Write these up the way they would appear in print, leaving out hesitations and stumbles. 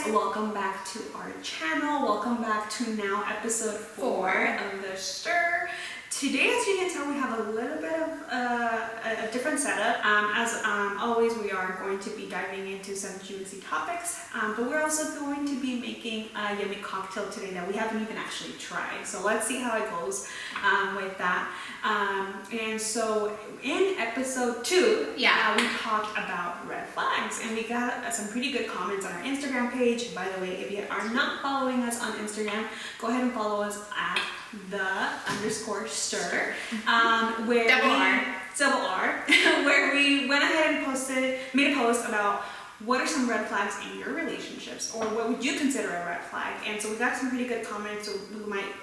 welcome back to our channel. Welcome back to now episode 4 of the Stirr. Today, as you can tell, we have a little bit of a different setup. As always, we are going to be diving into some juicy topics, but we're also going to be making a yummy cocktail today that we haven't even actually tried. So let's see how it goes with that. And so in episode 2, we talked about red flags, and we got some pretty good comments on our Instagram page. By the way, if you are not following us on Instagram, go ahead and follow us at _Stirr, where double R, where we went ahead and made a post about what are some red flags in your relationships, or what would you consider a red flag. And so we got some pretty good comments, so we might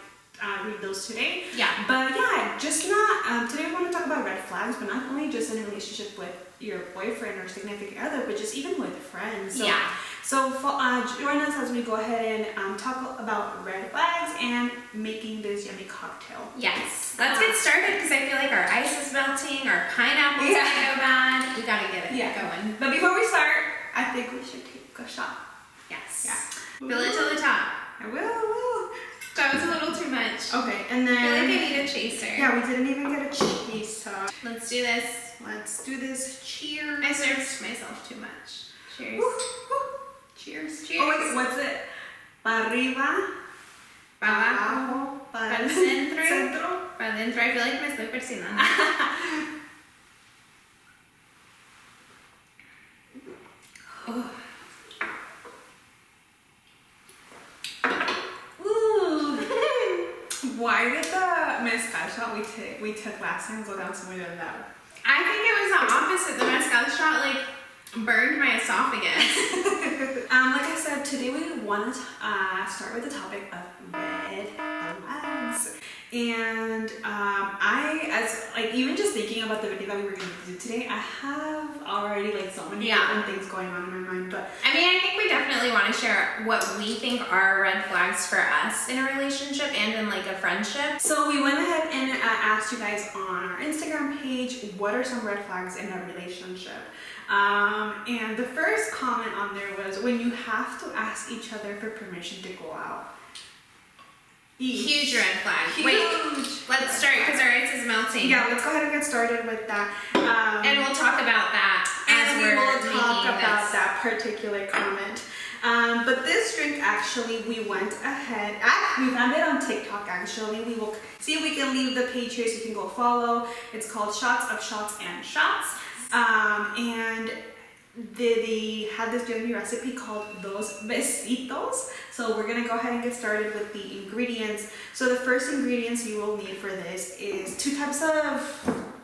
read those today. But just not today we want to talk about red flags, but not only just in a relationship with your boyfriend or significant other, but just even with friends. So join us as we go ahead and talk about red flags and making this yummy cocktail. Yes, let's get started because I feel like our ice is melting, our pineapple's gonna go bad. We gotta get it going. But before we start, I think we should take a shot. Yes. Fill it till the top. I will. That was a little too much. Okay, and then I feel like I need a chaser. Yeah, we didn't even get a chaser. Let's do this. Let's do this. Cheers. I served myself too much. Cheers. Cheers. Cheers. Oh wait, what's it? Pa arriba, pa abajo, para el centro, centro. para adentro. I feel like me estoy persinando. Why did the mezcal shot we took last time go down so much of that? I think it was the opposite. The mezcal shot burned my esophagus. Like I said, today we want to start with the topic of red flags. And even just thinking about the video that we were going to do today, I have already so many different things going on in my mind. But I mean, I think we definitely want to share what we think are red flags for us in a relationship and in a friendship. So we went ahead and asked you guys on our Instagram page, what are some red flags in a relationship? And the first comment on there was when you have to ask each other for permission to go out. Huge red flag. Huge. Wait, let's start because our ice is melting. Yeah, let's go ahead and get started with that. And we'll talk about that as we will talk about that particular comment. But this drink, actually, we went ahead. We found it on TikTok, actually. We will see if we can leave the page here so you can go follow. It's called Shots of Shots and Shots. And they had this yummy recipe called Dos Besitos. So we're gonna go ahead and get started with the ingredients. So the first ingredients you will need for this is 2 types of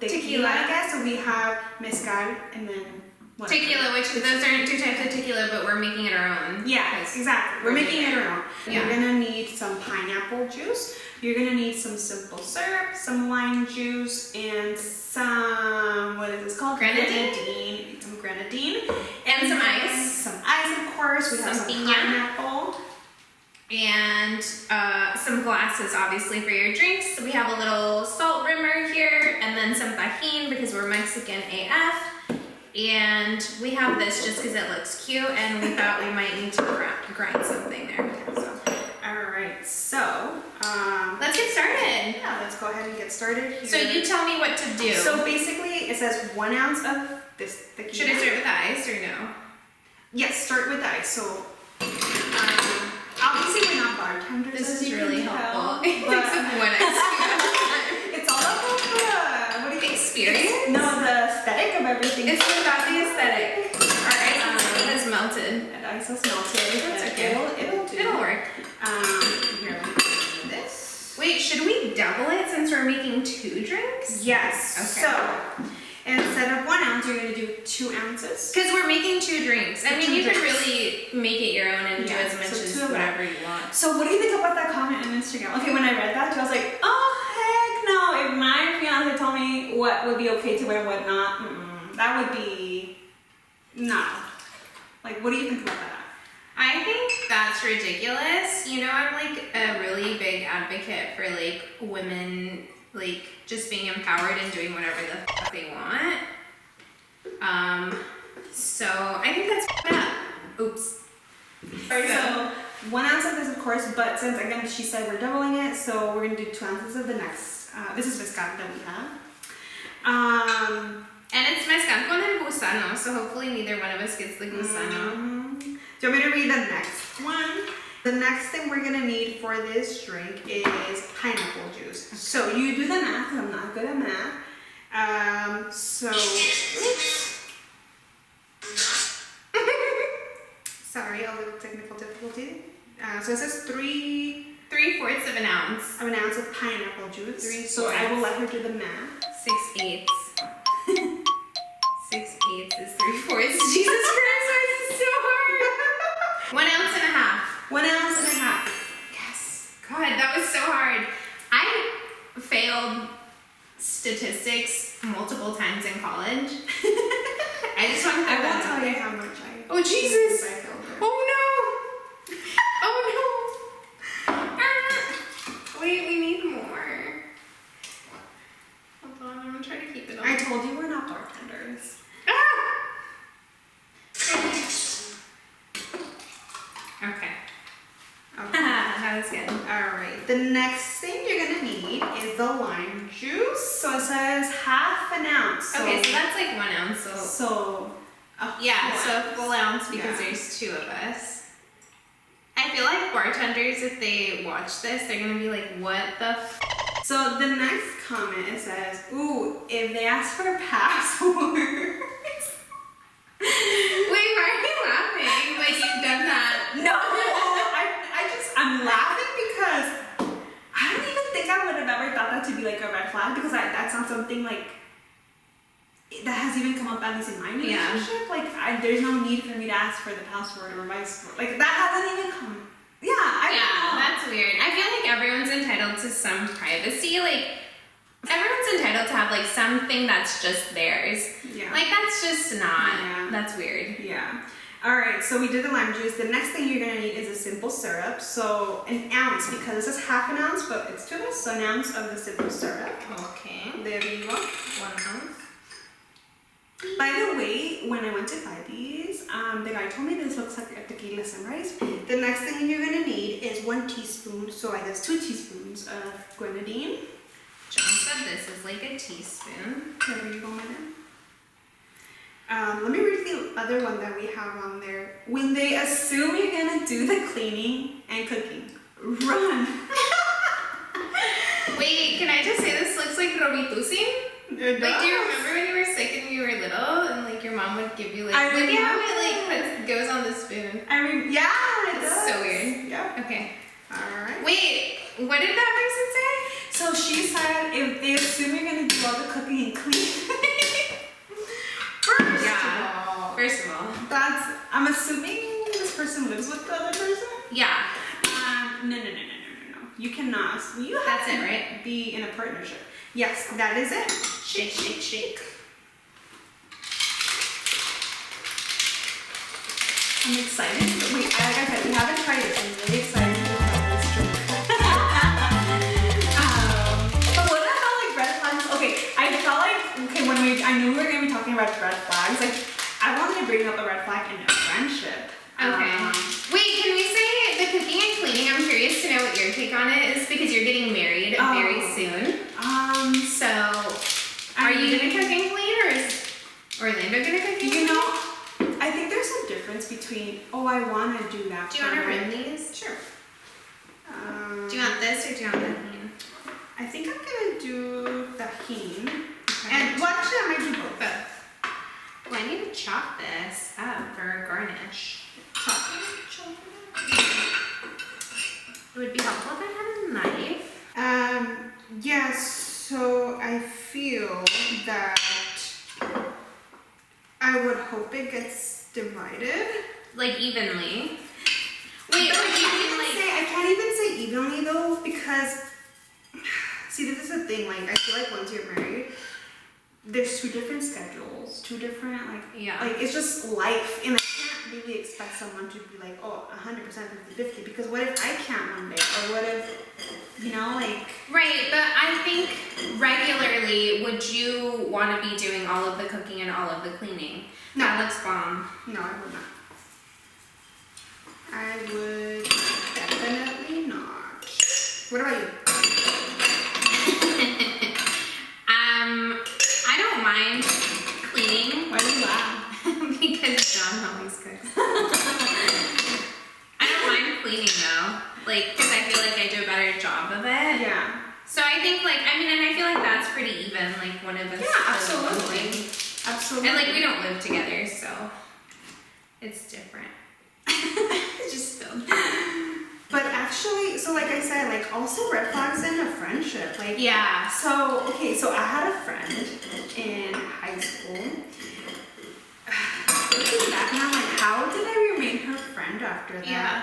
tequila, I guess. So we have mezcal and then tequila, which those aren't 2 types of tequila, but we're making it our own. Yeah, exactly. We're making it our own. Yeah. You're gonna need some pineapple juice. You're gonna need some simple syrup, some lime juice, and some, what is this called? Grenadine. Some grenadine. And some ice. Some ice, of course. We have some pineapple. And some glasses, obviously, for your drinks. We have a little salt rimmer here, and then some tajin because we're Mexican AF. And we have this just because it looks cute, and we thought we might need to grind something there. So. Alright, so let's get started. Yeah, let's go ahead and get started here. So you tell me what to do. So basically, it says 1 ounce of this tequila. Should I start with the ice or no? Yes, start with the ice. So obviously we're not bartenders. This is really helpful. But it's all about the experience? No, the aesthetic of everything. It's about the aesthetic. Our ice is melted. And ice is melted. That's okay. It'll work. Here, let me do this. Wait, should we double it since we're making 2 drinks? Yes. Okay. So instead of 1 ounce, you're going to do 2 ounces. Because we're making 2 drinks. I mean, you could really make it your own and do as much as whatever you want. So what do you think about that comment on Instagram? Okay, when I read that, I was like, oh, heck no. If my fiance told me what would be okay to wear and what not, that would be, no. What do you think about that? I think that's ridiculous. You know, I'm a really big advocate for women just being empowered and doing whatever the fuck they want. So I think that's up. Oops. Alright, so 1 ounce of this, of course, but since again she said we're doubling it, so we're gonna do 2 ounces of the next. This is mezcal that we have. And it's mezcal con el gusano, so hopefully neither one of us gets the gusano. Do you want me to read the next one? The next thing we're gonna need for this drink is pineapple juice. Okay. So you do the math, 'cause I'm not good at math. Oops. Sorry, a little technical difficulty. So it says 3/4 of an ounce. Of an ounce of pineapple juice. 3/4. So I will let her do the math. 6/8. 6/8 is 3/4. Jesus Christ, this is so hard. 1 ounce and a half. 1 ounce and a half. Yes. God, that was so hard. I failed statistics multiple times in college. I just want to I won't tell you how much I. Oh Jesus! I failed her. Oh no! Oh no! Wait, we need more. Hold on, I'm gonna try to keep it on. I told you we're not bartenders. Okay. That was good. Alright, the next thing you're gonna need is the lime juice. So it says half an ounce. Okay, so that's like 1 ounce. So yeah, so a full ounce because Yeah. there's 2 of us. I feel like bartenders, if they watch this, they're gonna be like, what the f? So the next comment, it says, ooh, if they ask for passwords. Wait, why are you laughing? Like you've done that? No, I'm laughing because I don't even think I would have ever thought that to be like a red flag, because that's not something like that has even come up at least in my relationship. Like there's no need for me to ask for the password or vice versa. Like that hasn't even come. Yeah, I don't know. That's weird. I feel like everyone's entitled to some privacy. Like everyone's entitled to have like something that's just theirs. Yeah. Like that's just not. Yeah. That's weird. Yeah. Alright, so we did the lime juice. The next thing you're gonna need is a simple syrup. So an ounce, because this is half an ounce, but it's 2 ounces, so an ounce of the simple syrup. Okay. There you go. 1 ounce. By the way, when I went to buy these, the guy told me this looks like a tequila sunrise. The next thing you're gonna need is 1 teaspoon, so I guess 2 teaspoons of grenadine. John said this is like a teaspoon. There you go, madam. Let me read the other one that we have on there. When they assume you're gonna do the cleaning and cooking, run. Wait, can I just say this looks like Robitusin? It Like, do you does. remember when you were sick and you were little and like your mom would give you like, I look at how remember. it like goes on the spoon? Yeah, it It's does. so weird. Yeah. Okay. Alright. Wait, what did that person say? So she said if they assume you're gonna do all the cooking and cleaning. First of all. I'm assuming this person lives with the other person? Yeah. No. You cannot. You have That's to it, right? be in a partnership. Yes, that is it. Shake, shake, shake. I'm excited. Wait, like I said, we haven't tried it. I'm really excited to try this drink. But what about like red flags? Okay, I felt like when I knew we were gonna be talking about red flags. Like I wanted to bring up a red flag in a friendship. Okay. Wait, can we say the cooking and cleaning? I'm curious to know what your take on it is because you're getting married very soon. So, are you gonna cook and clean, or is Orlando gonna cook and clean? You know, I think there's a difference between I want to do that. Do you want to rim these? Sure. Do you want this or do you want tahini? I think I'm gonna do tahini. Okay. And well, actually, I might do both. Well, I need to chop this up for a garnish. Chop it. It would be helpful if I had a knife. Yes. So I feel that I would hope it gets divided. Like evenly. Wait, But or do you mean like... I can't even say evenly though, because see, this is the thing. Like, I feel like once you're married, there's 2 different schedules, 2 different Yeah. like it's just life, and I can't really expect someone to be like 100% 50-50, because what if I can't one day, or what if like. Right, but I think regularly, would you want to be doing all of the cooking and all of the cleaning? No. That looks bomb. No, I would not. I What about you? I don't mind cleaning. Why do you laugh? Because John always cooks. I don't mind cleaning though, like, because I feel like I do a better job of it. Yeah. So I think, like, I mean, and I feel like that's pretty even, like, one of us. Yeah, absolutely. Absolutely. And, like, we don't live together, so it's different. It's just spilled. But actually, so like I said, like also red flags in a friendship. Like, yeah. So, okay, so I had a friend in high school. Looking back now, like, how did I remain her friend after that? Yeah.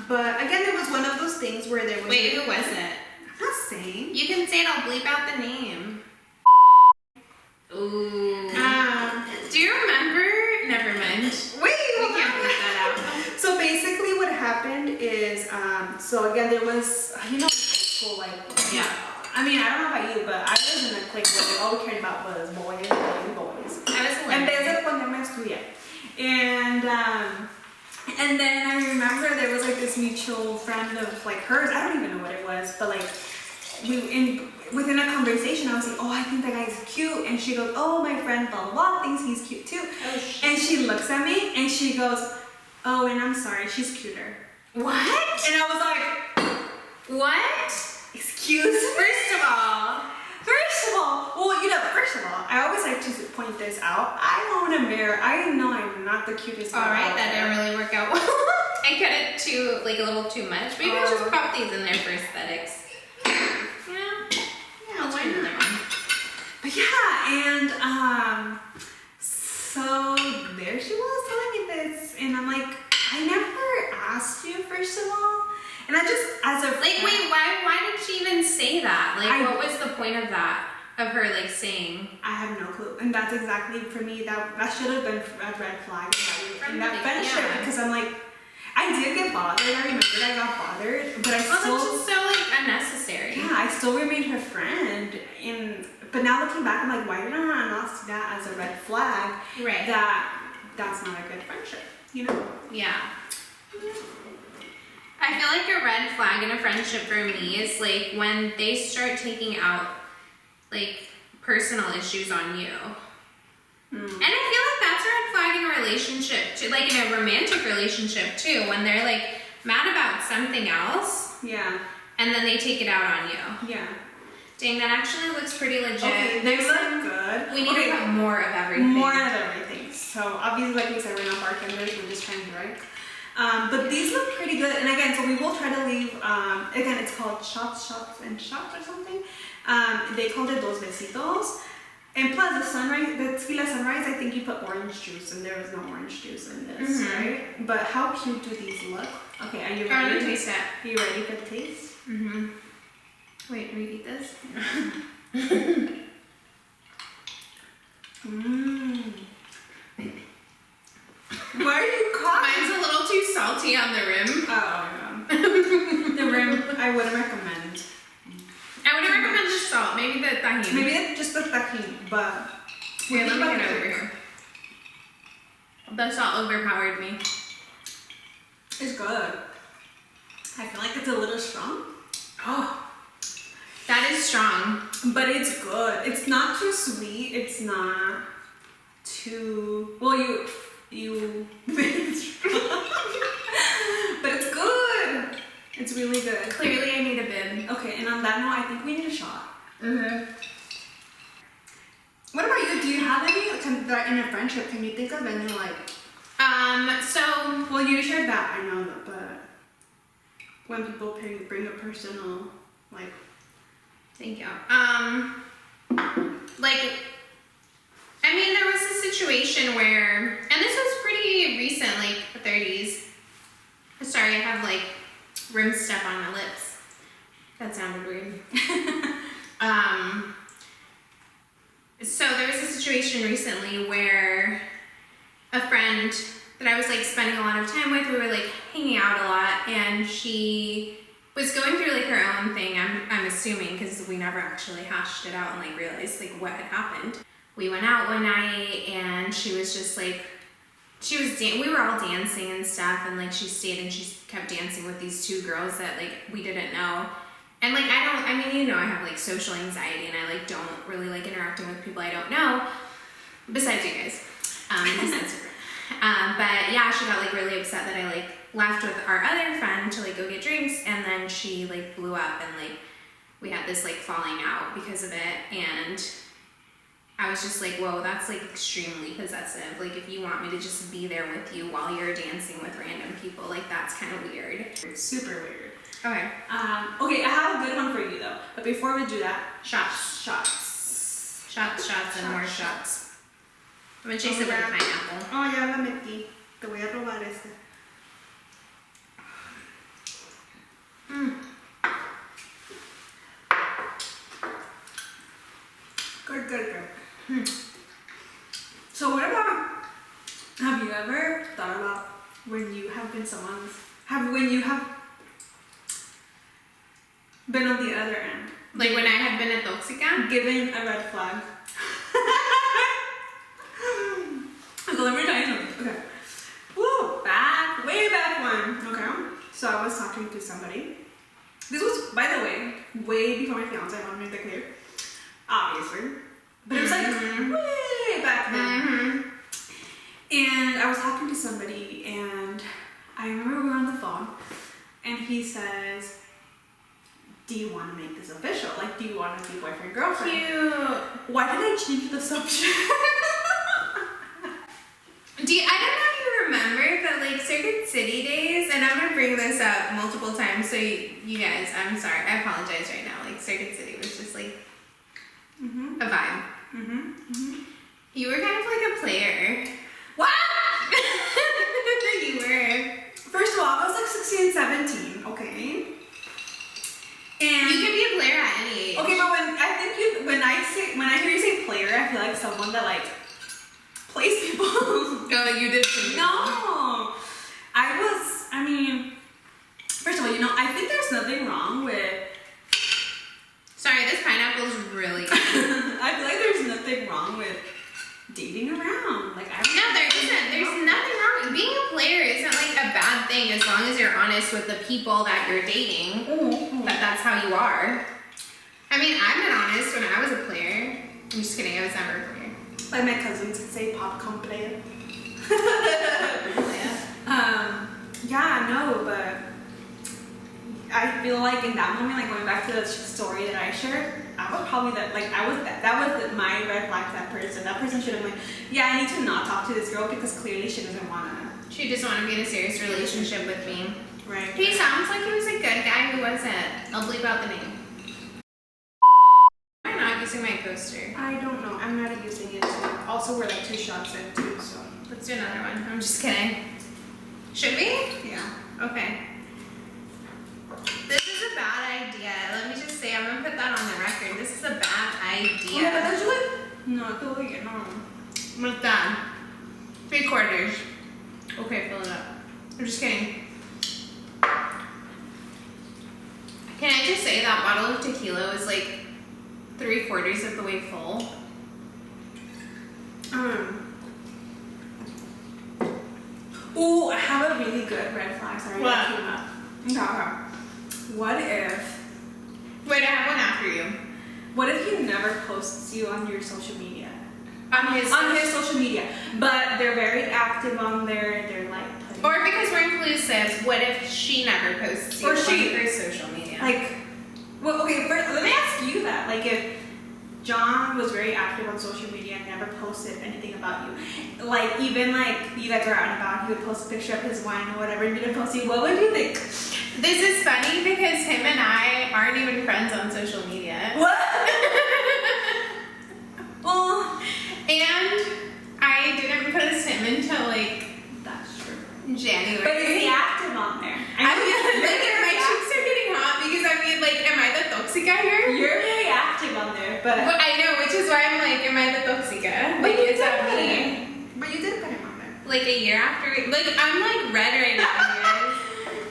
But again, it was one of those things where there was. Wait, who was it? I'm not saying. You can say it, I'll bleep out the name. Ooh. Do you remember? Never mind. Wait, We can't bleep that out. So basically what happened is, so again, there was, you know, in high school, like, Yeah. I mean, I don't know about you, but I was in a clique where all we cared about was boys. I was En vez hilarious. de ponerme a estudiar. And then I remember there was like this mutual friend of like hers, I don't even know what it was, but like, within a conversation, I was like, oh, I think that guy's cute. And she goes, oh, my friend blah, blah, blah, thinks he's cute too. Oh, shit. And she looks at me and she goes, oh, and I'm sorry, she's cuter. What? And I was like, What? excuse me? First of all, Well, you know, first of all, I always like to point this out. I own a mirror. I know I'm not the cutest girl alright, out that there. didn't really work out well. I cut it too, like, a little too much. Maybe I'll just pop these in there for aesthetics. Yeah, I'll try another one. But yeah, and so there she was telling me this, and I'm like, I never asked you, first of all. And I just, as a Like, friend, wait, why did she even say that? Like, I- what was the point of that? Of her, like, saying? I have no clue. And that's exactly, for me, that should have been a red flag in that Like, friendship, yeah. because I'm like, I did get bothered. I remember I got bothered, but I Oh, still, that's just so, like, unnecessary. yeah, I still remained her friend. But now looking back, I'm like, why did I not see that as a red flag? Right. That's not a good friendship, you know? Yeah. I feel like a red flag in a friendship for me is like when they start taking out like personal issues on you. And I feel like that's a red flag in a relationship too, like in a romantic relationship too, when they're like mad about something else Yeah. and then they take it out on you. Yeah. Dang, that actually looks pretty legit. Okay, they look good. We need to put more of everything. More of everything. So obviously, like we said, we're not bartenders. We're just trying to drink. But these look pretty good. And again, so we will try to leave. Again, it's called shots or something. They called it Dos Besitos. And plus the sunrise, the tequila sunrise, I think you put orange juice, and there was no orange juice in this, right? But how cute do these look? Okay, are you I want to ready? taste it. Are you ready for the taste? Wait, can we eat this? Why are you coughing? Mine's a little too salty on the rim. Oh, yeah. The rim, I wouldn't recommend. I wouldn't recommend the salt. Maybe the tahini. Maybe it's just the tahini, but Here, let me What get about over it? here. The salt overpowered me. It's good. I feel like it's a little strong. Oh, That is strong. but it's good. It's not too sweet. It's not too well. You made it strong, but it's good. It's really good. Clearly, I need a bib. Okay, and on that note, I think we need a shot. Mm-hmm. What about you? Do you have any that in a friendship? Can you think of any like? So Well, you shared that, I know that, but when people bring up personal, like, thank you. Like, I mean, there was a situation where, and this was pretty recent, like the 30s. Sorry, I have like rim stuff on my lips. That sounded weird. So there was a situation recently where a friend that I was like spending a lot of time with, we were like hanging out a lot, and she was going through like her own thing, I'm assuming, because we never actually hashed it out and like realized like what had happened. We went out one night and she was just like we were all dancing and stuff, and like she stayed and she kept dancing with these two girls that like we didn't know. And like I mean, you know, I have like social anxiety and I like don't really like interacting with people I don't know, besides you guys. But yeah, she got like really upset that I like left with our other friend to like go get drinks, and then she like blew up and like we had this like falling out because of it. And I was just like, whoa, that's like extremely possessive. Like if you want me to just be there with you while you're dancing with random people, like that's kind of weird. Super weird. Okay. Okay, I have a good one for you though. But before we do that, shots, and more shots. I'm gonna chase it with a pineapple. Oh, ya la metí. Te voy a robar este. Good. So what about, have you ever thought about when you have been when you have been on the other end? Like when I had been a toxica? Giving a red flag. So let me tell you something. Okay. Woo, way back when. Okay. So I was talking to somebody. This was, by the way, way before my fiance. I want to make that clear. Obviously. But it was like way back then. And I was talking to somebody, and I remember we were on the phone, and he says, do you want to make this official? Like, do you want to be boyfriend, girlfriend? Cute. Why did I change the subject? I don't know if you remember, but like Circuit City days, and I'm gonna bring this up multiple times, so you guys, I'm sorry, I apologize right now. Like Circuit City was just like a vibe. You were kind of like a player. What? You were. First of all, I was like 16, 17, okay? And you could be a player at any age. Okay, but when I hear you say player, I feel like someone that like plays people. Oh, you did too. No. I mean, first of all, you know, I think there's nothing wrong with. Sorry, this pineapple's really good. I feel like there's nothing wrong with dating around. Like no, there isn't. There's nothing wrong. Being a player isn't like a bad thing as long as you're honest with the people that you're dating. That's how you are. I mean, I've been honest when I was a player. I'm just kidding. I was never a player. Like my cousins would say, popcorn player. Yeah, no, but I feel like in that moment, like going back to the story that I shared, I was probably that was my red flag to that person. That person should have been like, yeah, I need to not talk to this girl because clearly she doesn't want to. She just wanted to be in a serious relationship with me. Right. He sounds like he was a good guy who wasn't. I'll bleep out the name. I'm not using my coaster. I don't know. I'm not using it. So also, we're like 2 shots in too, so. Let's do another one. I'm just kidding. Should we? Yeah. Okay. This is a bad idea. Let me just say, I'm gonna put that on the record. This is a bad idea. Yeah, but that's no, totally no. What's done? 3/4. Okay, fill it up. I'm just kidding. Can I just say that bottle of tequila was like 3/4 of the way full? Oh, I have a really good red flag. Sorry, What? that came up. Okay. What if? Wait, I have one after you. What if he never posts you on your social media? On his social media, but they're very active on there. They're like. Or because we're inclusive, what if she never posts you on her social media? Like, well, okay. First, let me ask you that. Like, if John was very active on social media and never posted anything about you, like even like you guys are out and about, he would post a picture of his wine or whatever and didn't post you. What would you think? This is funny because him and I aren't even friends on social media. What? Well, and I didn't post him until like that's true. January. But is he active on there? I mean, like my cheeks are getting hot because I mean, like, am I the toxica here? You're very active on there, but I know, which is why I'm like, am I the toxica? Like, is that me? But you did put him on there. Like a year after, like I'm like red right now, you guys.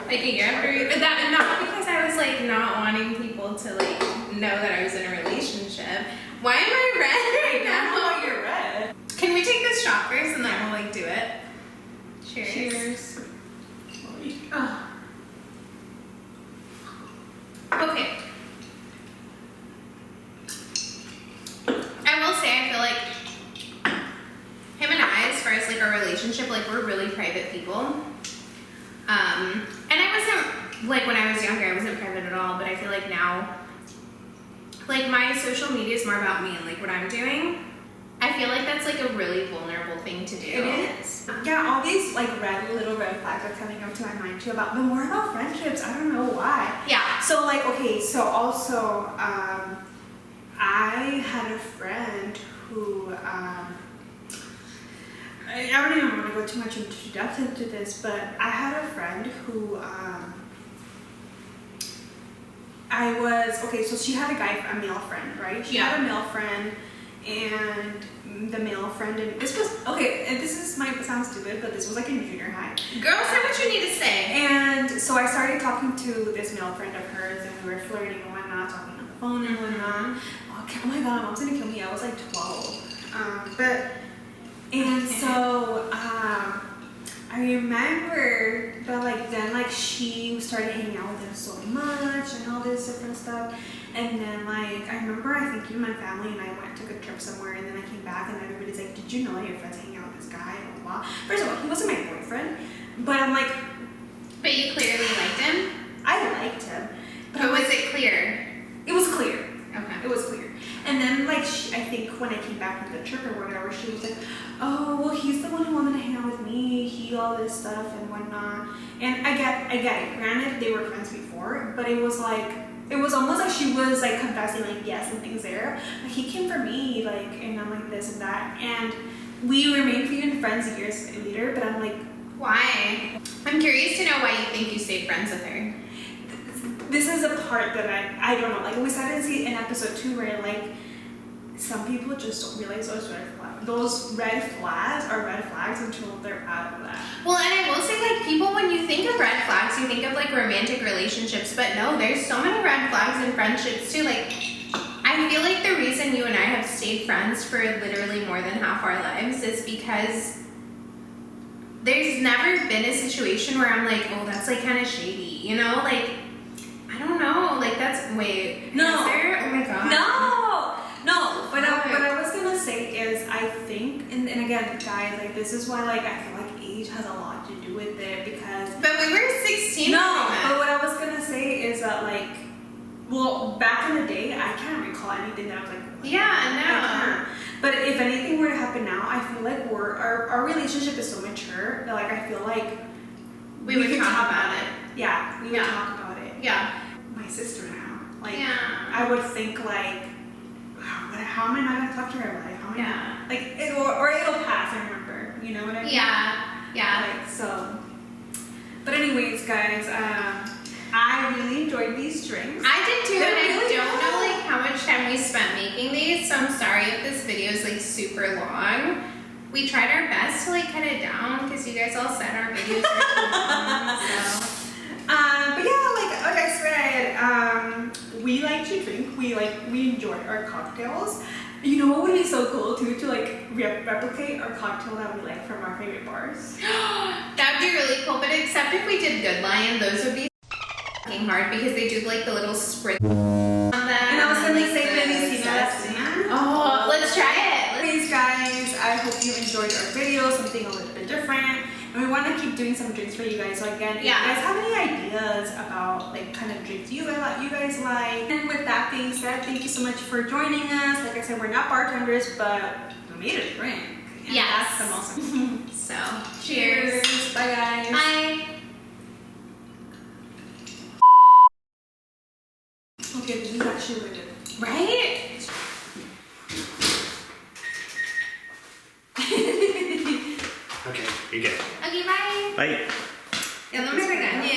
Like a year after, that not because I was like not wanting people to like know that I was in a relationship. Why am I red right now? I don't know why you're red. Can we take this shot first and then we'll like do it? Cheers. Cheers. Oh. Okay. I will say, I feel like him and I, as far as like our relationship, like we're really private people. And I wasn't, like when I was younger, I wasn't private at all, but I feel like now, like my social media is more about me and like what I'm doing. I feel like that's like a really vulnerable thing to do. It is. Yeah, all these like little red flags are coming up to my mind too but more about friendships. I don't know why. Yeah. So like, okay, so also, I had a friend who, I don't even want to go too much into depth into this, but I had a friend who, so she had a male friend, right? She had a male friend, and the male friend, and this was, okay, and might sound stupid, but this was like in junior high. Girl, say what you need to say. And so I started talking to this male friend of hers, and we were flirting and whatnot, talking on the phone and whatnot. Oh my god, mom's gonna kill me. I was like 12. So I remember that like then like she started hanging out with him so much and all this different stuff. And then like I remember I think even my family and I took a trip somewhere, and then I came back and everybody's like, did you know that your friend's hanging out with this guy? Blah, blah, blah. First of all, he wasn't my boyfriend, but I'm like, But you clearly liked him? I liked him. But was it clear? It was clear. Okay. It was clear. And then like I think when I came back from the trip or whatever, she was like, oh well, he's the one who wanted to hang out with me, he all this stuff and whatnot. And I get it. Granted, they were friends before, but it was almost like she was like confessing like yes, something's there. Like he came for me, like, and I'm like this and that. And we remained even friends years later, but I'm like, why? I'm curious to know why you think you stayed friends with her. This is a part that I don't know. Like we started to see in episode 2 where like some people just don't realize those red flags are red flags until they're out of that. Well, and I will say like people, when you think of red flags, you think of like romantic relationships, but no, there's so many red flags in friendships too. Like I feel like the reason you and I have stayed friends for literally more than half our lives is because there's never been a situation where I'm like, oh, that's like kind of shady, you know? Like, I don't know, like that's, wait, no. Is there? Oh my god. No, but what I was gonna say is I think, and again, guys, like this is why like I feel like age has a lot to do with it because. But we were 16. No, but what I was gonna say is that like, well, back in the day, I can't recall anything that I was like. Yeah, no. I can't. But if anything were to happen now, I feel like our relationship is so mature that like I feel like we would can talk about it. Yeah, we would talk about it. Yeah. My sister now, like, yeah. I would think like, how am I not gonna talk to her? Like, how am yeah. I? Like, it'll pass. I remember. You know what I mean? Yeah. Like so. But anyways, guys, I really enjoyed these drinks. I did too, and I really don't know like how much time we spent making these, so I'm sorry if this video is like super long. We tried our best to like cut it down because you guys all said our videos are too long. So. But yeah, like I said, we like to drink. We enjoy our cocktails. You know what would be so cool too, to like replicate our cocktail that we like from our favorite bars. That would be really cool, but except if we did Good Lion, those would be fucking hard because they do like the little spritz on them. And I was gonna say maybe oh, let's try it. Please, guys, I hope you enjoyed our video, something a little bit different. And we want to keep doing some drinks for you guys. So again, if you guys have any ideas about like kind of drinks you guys like. And with that being said, thank you so much for joining us. Like I said, we're not bartenders, but we made a drink. And that's the most important. So, cheers. Bye, guys. Bye. Okay, this is actually really good. Right? Okay, you're good. Okay, bye. Bye. Ya no me regañes.